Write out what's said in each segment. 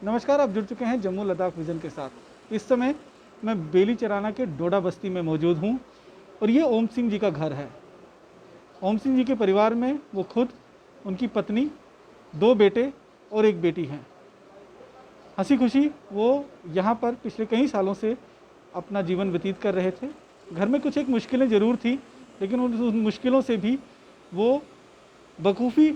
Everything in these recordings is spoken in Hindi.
नमस्कार, आप जुड़ चुके हैं जम्मू लद्दाख विज़न के साथ। इस समय मैं बेली चराना के डोडा बस्ती में मौजूद हूँ और ये ओम सिंह जी का घर है। ओम सिंह जी के परिवार में वो खुद, उनकी पत्नी, 2 बेटे और 1 बेटी हैं। हंसी खुशी वो यहाँ पर पिछले कई सालों से अपना जीवन व्यतीत कर रहे थे। घर में कुछ एक मुश्किलें ज़रूर थी, लेकिन उन मुश्किलों से भी वो बखूबी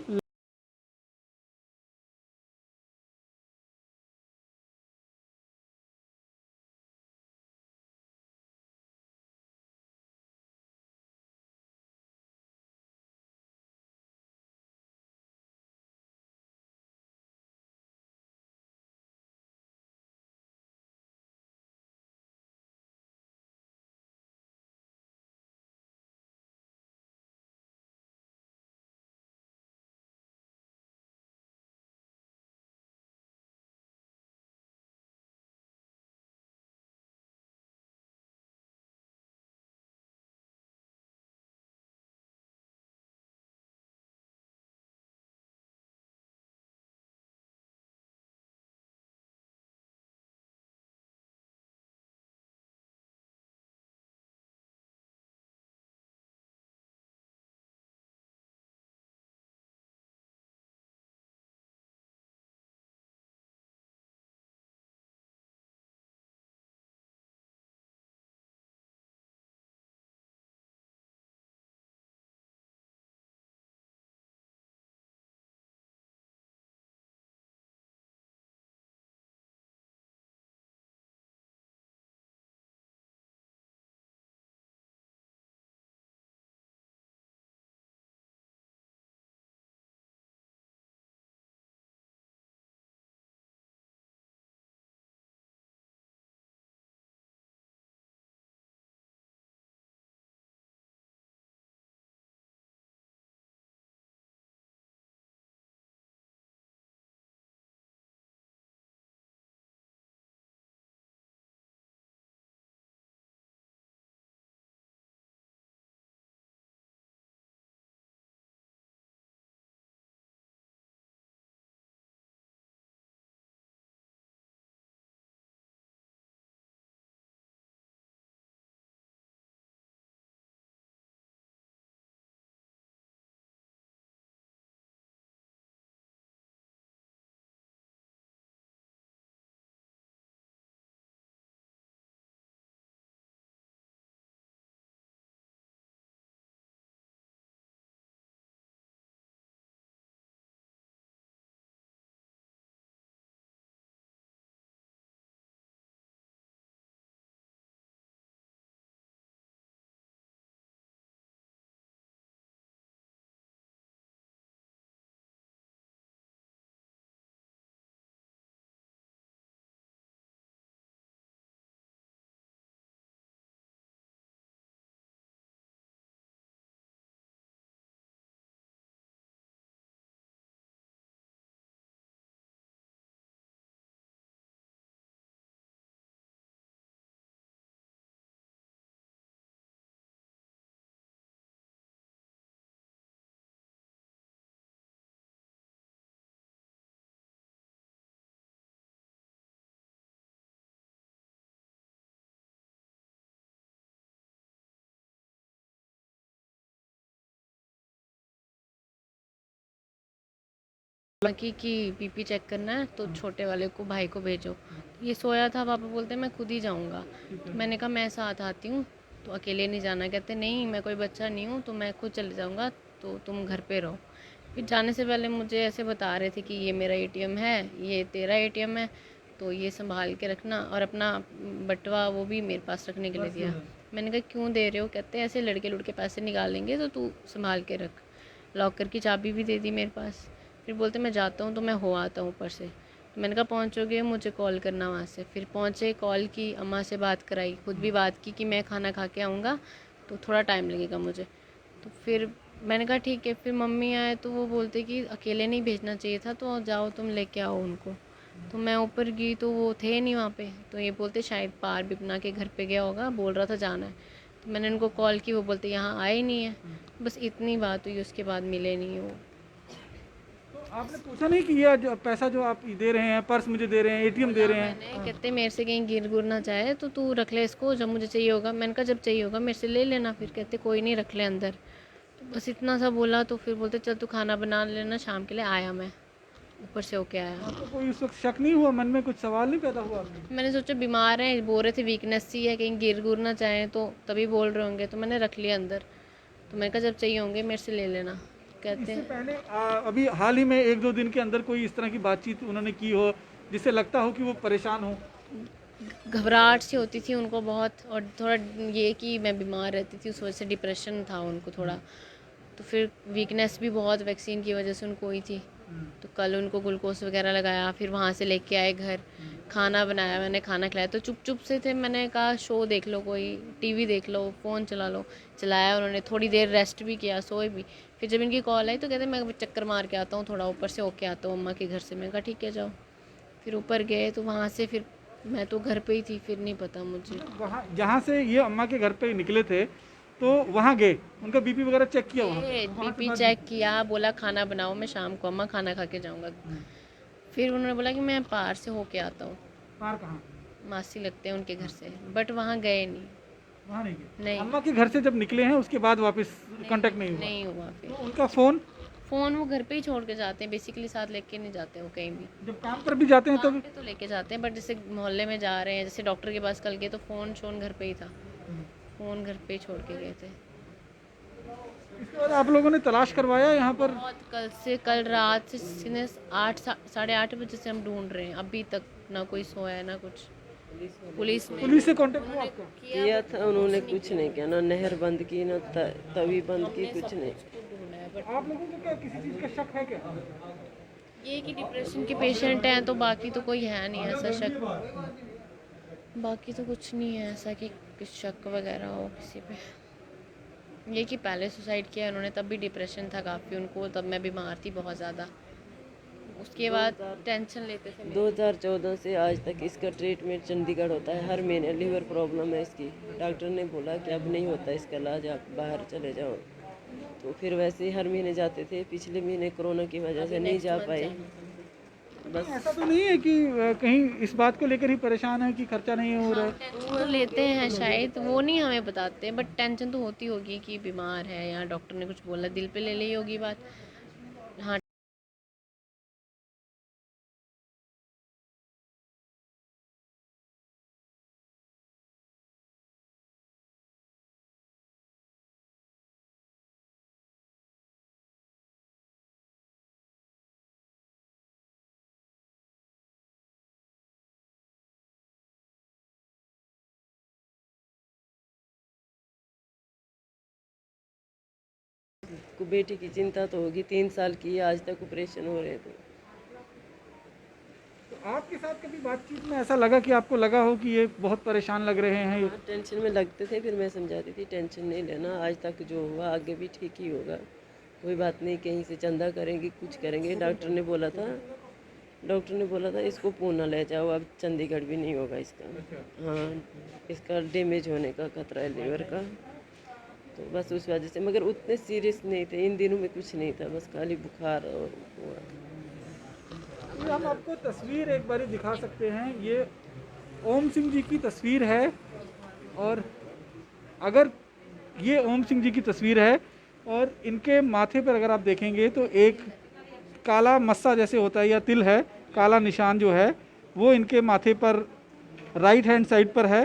कि बीपी चेक करना है तो छोटे वाले को भाई को भेजो। ये सोया था, पापा बोलते मैं खुद ही जाऊंगा। तो मैंने कहा मैं साथ आती हूँ, तो अकेले नहीं जाना। कहते नहीं मैं कोई बच्चा नहीं हूँ, तो मैं खुद चले जाऊंगा, तो तुम घर पे रहो। फिर जाने से पहले मुझे ऐसे बता रहे थे कि ये मेरा एटीएम है, ये तेरा एटीएम है, तो ये संभाल के रखना, और अपना बटवा वो भी मेरे पास रखने के लिए दिया। मैंने कहा क्यों दे रहे हो? कहते ऐसे लड़के लुड़के पैसे निकालेंगे तो तू संभाल के रख। लॉकर की चाबी भी दे दी मेरे पास। फिर बोलते मैं जाता हूँ तो मैं हो आता हूँ ऊपर से। तो मैंने कहा पहुँचोगे मुझे कॉल करना वहाँ से। फिर पहुँचे, कॉल की, अम्मा से बात कराई, खुद भी बात की कि मैं खाना खा के आऊँगा तो थोड़ा टाइम लगेगा मुझे। तो फिर मैंने कहा ठीक है। फिर मम्मी आए तो वो बोलते कि अकेले नहीं भेजना चाहिए था, तो जाओ तुम लेके आओ उनको। तो मैं ऊपर गई तो वो थे नहीं वहाँ पे। तो ये बोलते शायद पार बिपना के घर पे गया होगा, बोल रहा था जाना है। तो मैंने उनको कॉल की, वो बोलते यहाँ आए ही नहीं है। बस इतनी बात हुई, उसके बाद मिले नहीं वो। आपने पूछा नहीं कि ये जो पैसा जो आप दे रहे हैं, पर्स मुझे दे रहे हैं, एटीएम दे रहे हैं? मैंने कहते मेरे से कहीं गिर गुर ना जाए तो तू रख ले इसको, जब मुझे चाहिए होगा। मैंने कहा जब चाहिए होगा मेरे से ले लेना। फिर कहते कोई नहीं, रख ले अंदर। तो बस इतना सा बोला तो फिर बोलते चल तू खाना बना लेना शाम के लिए। आया मैं ऊपर से होके आया। आपको कोई उस वक्त शक नहीं हुआ, मन में कुछ सवाल नहीं पैदा हुआ आपको? मैंने सोचा बीमार है, बोल रहे थे वीकनेस सी है, कहीं गिर गुर ना जाए तो तभी बोल रहे होंगे। तो मैंने रख लिया अंदर। तो मैंने कहा जब चाहिए होंगे मेरे से ले लेना। कहते इससे हैं पहले अभी हाल ही में 1-2 दिन के अंदर कोई इस तरह की बातचीत उन्होंने की हो जिससे लगता हो कि वो परेशान हो? घबराहट सी होती थी उनको बहुत, और थोड़ा ये कि मैं बीमार रहती थी उस वजह से डिप्रेशन था उनको थोड़ा। तो फिर वीकनेस भी बहुत वैक्सीन की वजह से उनको हुई थी। तो कल उनको ग्लूकोज वगैरह लगाया, फिर वहाँ से लेके आए घर, खाना बनाया, मैंने खाना खिलाया। तो चुप चुप से थे, मैंने कहा शो देख लो, कोई टीवी देख लो, फ़ोन चला लो। चलाया उन्होंने, थोड़ी देर रेस्ट भी किया, सोए भी। फिर जब इनकी कॉल आई तो कहते मैं चक्कर मार के आता हूँ, थोड़ा ऊपर से होके आता हूँ अम्मा के घर से। मैं कहा ठीक है जाओ। फिर ऊपर गए तो वहाँ से फिर मैं तो घर पे ही थी, फिर नहीं पता मुझे। वहाँ जहाँ से ये अम्मा के घर पे निकले थे तो वहाँ गए, उनका बीपी वगैरह चेक किया वहाँ पे? बीपी चेक किया, बोला खाना बनाओ मैं शाम को अम्मा खाना खा के जाऊँगा। फिर उन्होंने बोला कि मैं पार से होके आता हूँ, पार कहाँ? मासी लगते हैं उनके घर से, बट वहाँ गए नहीं। वहाँ नहीं गए? नहीं। अम्मा के घर से जब निकले हैं उसके बाद वापस कांटेक्ट नहीं हुआ? नहीं हुआ। फिर तो उनका फ़ोन फ़ोन वो घर पे ही छोड़ के जाते हैं, बेसिकली साथ लेके नहीं जाते वो कहीं भी। जब काम पर भी जाते हैं काम तब? पे तो लेके जाते हैं, बट जैसे मोहल्ले में जा रहे हैं, जैसे डॉक्टर के पास कल गए तो फ़ोन शोन घर पे ही था। फ़ोन घर पे ही छोड़ के गए थे। इसके बाद आप लोगों ने तलाश करवाया यहाँ पर? बहुत कल रात से सीधे 8 साढ़े 8 बजे से हम ढूंढ रहे हैं, अभी तक ना कोई सोया है ना कुछ। पुलिस ने पुलिस से कांटेक्ट हुआ आपका? किया था, उन्होंने कुछ नहीं किया, ना नहर बंद की ना तवी बंद की, कुछ नहीं। ढूंढा है, बट आप लोगों को क्या किसी चीज़ का शक है क्या? ये कि डिप्रेशन के पेशेंट हैं, तो बाकी तो कोई है नहीं ऐसा शक। बाकी तो कुछ नहीं है ऐसा कि कुछ शक वगैरह हो किसी पे। ये कि पहले सुसाइड किया उन्होंने, तब भी डिप्रेशन था काफ़ी उनको, तब मैं बीमार थी बहुत ज़्यादा। उसके बाद टेंशन लेते थे। 2014 से आज तक इसका ट्रीटमेंट चंडीगढ़ होता है हर महीने। लीवर प्रॉब्लम है इसकी, डॉक्टर ने बोला कि अब नहीं होता इसका इलाज, आप बाहर चले जाओ। तो फिर वैसे ही हर महीने जाते थे। पिछले महीने कोरोना की वजह से नहीं जा पाए। बस ऐसा तो नहीं है कि कहीं इस बात को लेकर ही परेशान है कि खर्चा नहीं हो रहा है? टेंशन तो लेते हैं शायद, वो नहीं हमें बताते, बट टेंशन तो होती होगी कि बीमार है या डॉक्टर ने कुछ बोला, दिल पे ले ली होगी बात। हाँ। को बेटी की चिंता तो होगी, 3 साल की है, आज तक ऑपरेशन हो रहे थे। तो आपके साथ कभी बातचीत में ऐसा लगा कि आपको लगा हो कि ये बहुत परेशान लग रहे हैं? हाँ, टेंशन में लगते थे, फिर मैं समझाती थी टेंशन नहीं लेना, आज तक जो हुआ आगे भी ठीक ही होगा, कोई बात नहीं, कहीं से चंदा करेंगे कुछ करेंगे। डॉक्टर ने बोला था इसको पूना ले जाओ, अब चंडीगढ़ भी नहीं होगा इसका। हाँ, इसका डैमेज होने का खतरा है लीवर का, तो बस उस वजह से। मगर उतने सीरियस नहीं थे, इन दिनों में कुछ नहीं था, बस खाली बुखार और हुआ। ये हम आपको तस्वीर एक बारी दिखा सकते हैं। ये ओम सिंह जी की तस्वीर है, और अगर ये ओम सिंह जी की तस्वीर है और इनके माथे पर अगर आप देखेंगे तो एक काला मस्सा जैसे होता है या तिल है, काला निशान जो है वो इनके माथे पर राइट हैंड साइड पर है।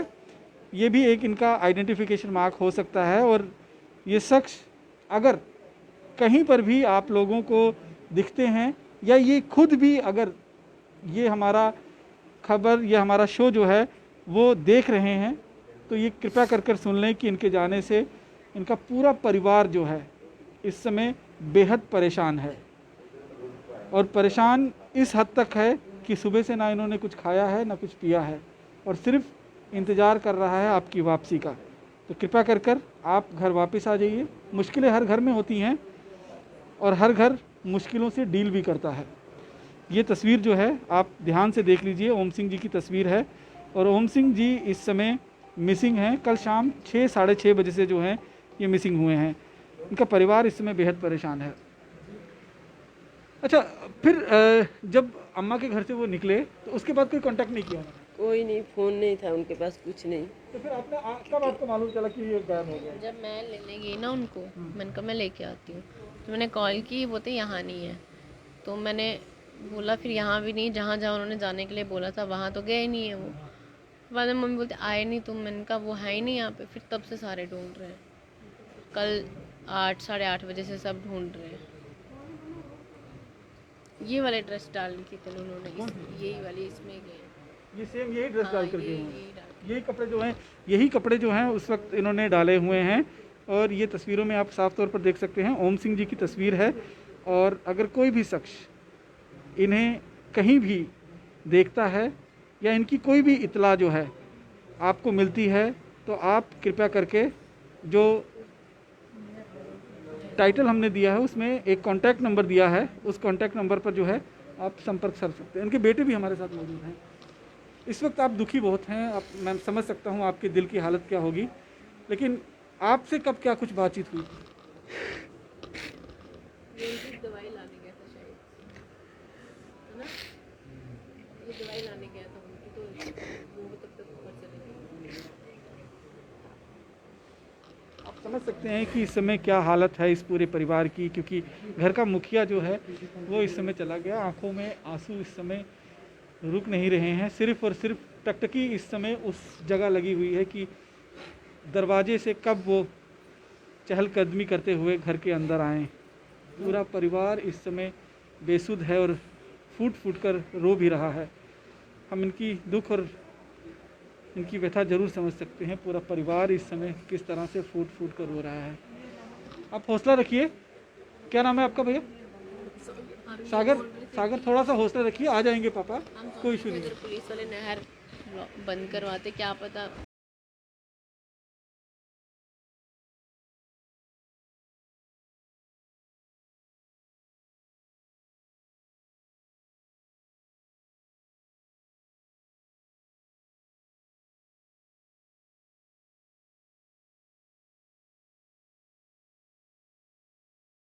ये भी एक इनका आइडेंटिफिकेशन मार्क हो सकता है। और ये शख्स अगर कहीं पर भी आप लोगों को दिखते हैं या ये खुद भी अगर ये हमारा खबर या हमारा शो जो है वो देख रहे हैं तो ये कृपया कर सुन लें कि इनके जाने से इनका पूरा परिवार जो है इस समय बेहद परेशान है। और परेशान इस हद तक है कि सुबह से ना इन्होंने कुछ खाया है ना कुछ पिया है, और सिर्फ इंतज़ार कर रहा है आपकी वापसी का। तो कृपया कर आप घर वापस आ जाइए। मुश्किलें हर घर में होती हैं और हर घर मुश्किलों से डील भी करता है। ये तस्वीर जो है आप ध्यान से देख लीजिए, ओम सिंह जी की तस्वीर है। और ओम सिंह जी इस समय मिसिंग हैं। कल शाम 6 साढ़े 6 बजे से जो हैं ये मिसिंग हुए हैं। इनका परिवार इस समय बेहद परेशान है। अच्छा, फिर जब अम्मा के घर से वो निकले तो उसके बाद कोई कांटेक्ट नहीं किया उन्होंने? कोई नहीं, फ़ोन नहीं था उनके पास, कुछ नहीं। तो फिर आपने कब आपको मालूम चला कि ये गायब हो गया? जब मैं लेने गई ना उनको, मैंने कहा मैं लेके आती हूँ, तो मैंने कॉल की, वो तो यहाँ नहीं है। तो मैंने बोला फिर यहाँ भी नहीं, जहाँ जहाँ उन्होंने जाने के लिए बोला था वहाँ तो गए नहीं है वो। बाद में मम्मी बोलते आए नहीं तुम, मैंने कहा वो है ही नहीं यहाँ पे। फिर तब से सारे ढूंढ रहे हैं, कल 8 साढ़े 8 बजे से सब ढूंढ रहे हैं। ये वाले ड्रेस डाल की थी उन्होंने, यही वाली इसमें गए। ये सेम यही ड्रेस डाल करके यही हुए हैं। यही डाल। यही कपड़े जो हैं, यही कपड़े जो हैं उस वक्त इन्होंने डाले हुए हैं। और ये तस्वीरों में आप साफ तौर पर देख सकते हैं ओम सिंह जी की तस्वीर है। और अगर कोई भी शख्स इन्हें कहीं भी देखता है या इनकी कोई भी इतला जो है आपको मिलती है, तो आप कृपया करके जो टाइटल हमने दिया है उसमें एक कॉन्टैक्ट नंबर दिया है, उस कॉन्टैक्ट नंबर पर जो है आप संपर्क कर सकते हैं। इनके बेटे भी हमारे साथ मौजूद हैं। इस वक्त आप दुखी बहुत हैं, आप, मैं समझ सकता हूँ आपके दिल की हालत क्या होगी, लेकिन आपसे कब क्या कुछ बातचीत हुई? दवाई लाने गया था शायद, है ना? ये दवाई लाने गया था उनकी, तो वो तब तक ऊपर चले गए। आप समझ सकते हैं कि इस समय क्या हालत है इस पूरे परिवार की, क्योंकि घर का मुखिया जो है वो इस समय चला गया। आंखों में आंसू इस समय रुक नहीं रहे हैं। सिर्फ और सिर्फ टकटकी इस समय उस जगह लगी हुई है कि दरवाजे से कब वो चहलकदमी करते हुए घर के अंदर आएं। पूरा परिवार इस समय बेसुध है और फूट फूट कर रो भी रहा है। हम इनकी दुख और इनकी व्यथा जरूर समझ सकते हैं। पूरा परिवार इस समय किस तरह से फूट फूट कर रो रहा है। आप हौसला रखिए। क्या नाम है आपका भैया? सागर। सागर, थोड़ा सा हौसला रखिए, आ जाएंगे पापा, कोई इशू नहीं। अगर पुलिस वाले नहर बंद करवाते क्या पता।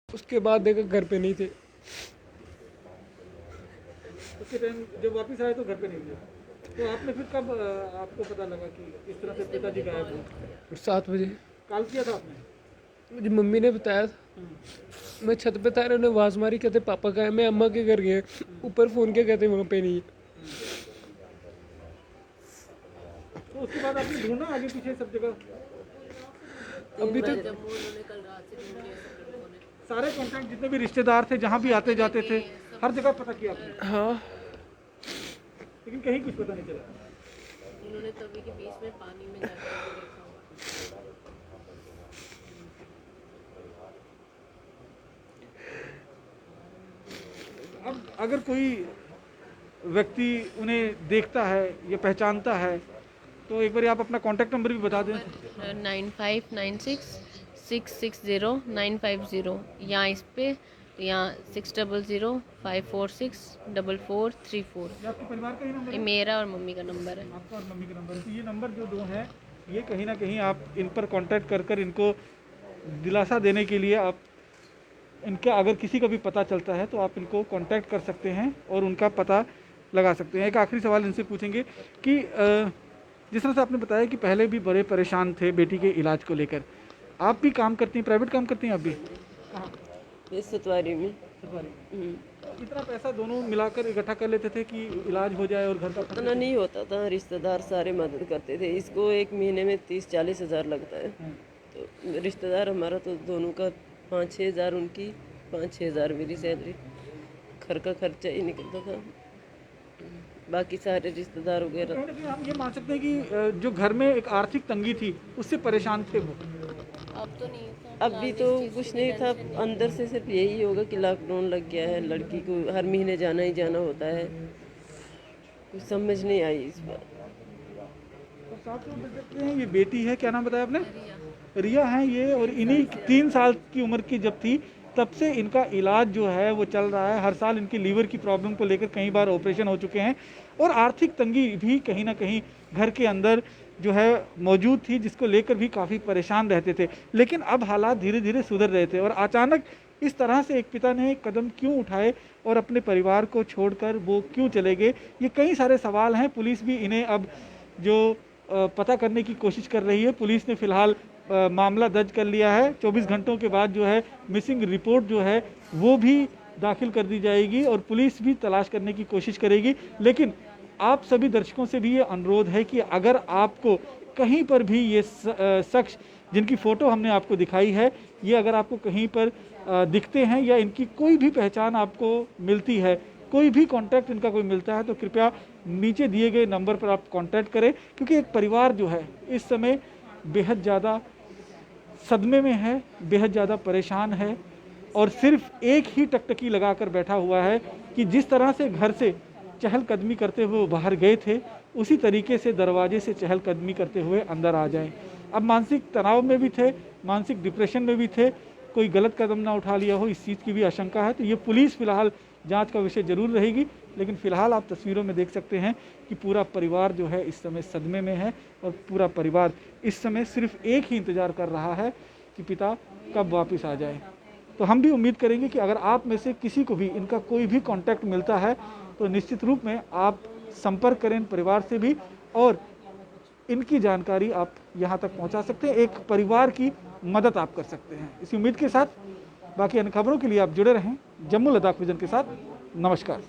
उसके बाद देखा घर पे नहीं थे। उसके टाइम जब वापस आए तो घर पे नहीं थे, तो आपने फिर कब आपको पता लगा कि इस तरह से पिताजी गायब हुए? 7 बजे कॉल किया था आपने? मुझे मम्मी ने बताया था। मैं छत पे था, उन्होंने आवाज़ मारी, कहते पापा का है। मैं अम्मा के घर गया, ऊपर फ़ोन किया, कहते वहाँ पे नहीं है। तो उसके बाद आपने ढूंढा आगे पीछे सब जगह? अभी तो सारे कॉन्टैक्ट जितने भी रिश्तेदार थे जहाँ भी आते जाते थे हर जगह पता किया आपने, हाँ, लेकिन कहीं कुछ पता नहीं चला। उन्होंने तभी के बीच में पानी में जाकर देखा होगा। अब अगर कोई व्यक्ति उन्हें देखता है या पहचानता है तो एक बार आप अपना कॉन्टैक्ट नंबर भी बता दें। 9596660950, यहाँ इस पे, तो यहाँ 6005464434। ये आपके परिवार का ही नंबर ये है? मेरा और मम्मी का नंबर है। आपका और मम्मी का नंबर है। तो ये नंबर जो दो हैं, ये कहीं ना कहीं आप इन पर कांटेक्ट कर कर इनको दिलासा देने के लिए आप इनके अगर किसी का भी पता चलता है तो आप इनको कांटेक्ट कर सकते हैं और उनका पता लगा सकते हैं। एक आखिरी सवाल इनसे पूछेंगे कि जिस तरह से आपने बताया कि पहले भी बड़े परेशान थे बेटी के इलाज को लेकर, आप भी काम करती हैं, प्राइवेट काम करती हैं आप भी? कहाँ? ये सतवारी में। इतना पैसा दोनों मिलाकर इकट्ठा कर लेते थे कि इलाज हो जाए और घर का इतना नहीं होता था, रिश्तेदार सारे मदद करते थे। इसको एक महीने में 30-40 हज़ार लगता है। तो रिश्तेदार हमारा तो दोनों का 5-6 हज़ार, उनकी 5-6 हज़ार मेरी सैलरी, घर का खर्चा ही निकलता था। बाकी सारे रिश्तेदार वगैरह। कहीं ना कहीं हम ये मान सकते हैं कि जो घर में एक आर्थिक तंगी थी उससे परेशान थे वो। अब तो नहीं था। अभी तो कुछ नहीं था, अंदर से सिर्फ यही होगा कि लॉकडाउन लग गया है, लड़की को हर महीने जाना ही जाना होता है। कुछ समझ नहीं आई इस बार। तो साथ में देख सकते हैं ये बेटी है, क्या नाम बताया आपने? रिया है ये, और इन्हीं 3 साल की उम्र की जब थी तब से इनका इलाज जो है वो चल रहा है। हर साल इनकी लीवर की प्रॉब्लम को लेकर कई बार ऑपरेशन हो चुके हैं और आर्थिक तंगी भी कहीं ना कहीं घर के अंदर जो है मौजूद थी, जिसको लेकर भी काफ़ी परेशान रहते थे। लेकिन अब हालात धीरे धीरे सुधर रहे थे और अचानक इस तरह से एक पिता ने कदम क्यों उठाए और अपने परिवार को छोड़कर वो क्यों चले गए, ये कई सारे सवाल हैं। पुलिस भी इन्हें अब जो पता करने की कोशिश कर रही है। पुलिस ने फिलहाल मामला दर्ज कर लिया है। 24 घंटों के बाद जो है मिसिंग रिपोर्ट जो है वो भी दाखिल कर दी जाएगी और पुलिस भी तलाश करने की कोशिश करेगी। लेकिन आप सभी दर्शकों से भी ये अनुरोध है कि अगर आपको कहीं पर भी ये शख्स जिनकी फ़ोटो हमने आपको दिखाई है, ये अगर आपको कहीं पर दिखते हैं या इनकी कोई भी पहचान आपको मिलती है, कोई भी कांटेक्ट इनका कोई मिलता है, तो कृपया नीचे दिए गए नंबर पर आप कांटेक्ट करें। क्योंकि एक परिवार जो है इस समय बेहद ज़्यादा सदमे में है, बेहद ज़्यादा परेशान है और सिर्फ एक ही टकटकी लगाकर बैठा हुआ है कि जिस तरह से घर से चहलकदमी करते हुए वो बाहर गए थे, उसी तरीके से दरवाजे से चहलकदमी करते हुए अंदर आ जाएं। अब मानसिक तनाव में भी थे, मानसिक डिप्रेशन में भी थे, कोई गलत कदम ना उठा लिया हो, इस चीज़ की भी आशंका है। तो ये पुलिस फिलहाल जांच का विषय जरूर रहेगी। लेकिन फिलहाल आप तस्वीरों में देख सकते हैं कि पूरा परिवार जो है इस समय सदमे में है और पूरा परिवार इस समय सिर्फ एक ही इंतज़ार कर रहा है कि पिता कब वापस आ जाए। तो हम भी उम्मीद करेंगे कि अगर आप में से किसी को भी इनका कोई भी कांटेक्ट मिलता है तो निश्चित रूप में आप संपर्क करें इन परिवार से भी और इनकी जानकारी आप यहाँ तक पहुँचा सकते हैं। एक परिवार की मदद आप कर सकते हैं। इसी उम्मीद के साथ बाकी अन्य खबरों के लिए आप जुड़े रहें जम्मू लद्दाख विजन के साथ। नमस्कार।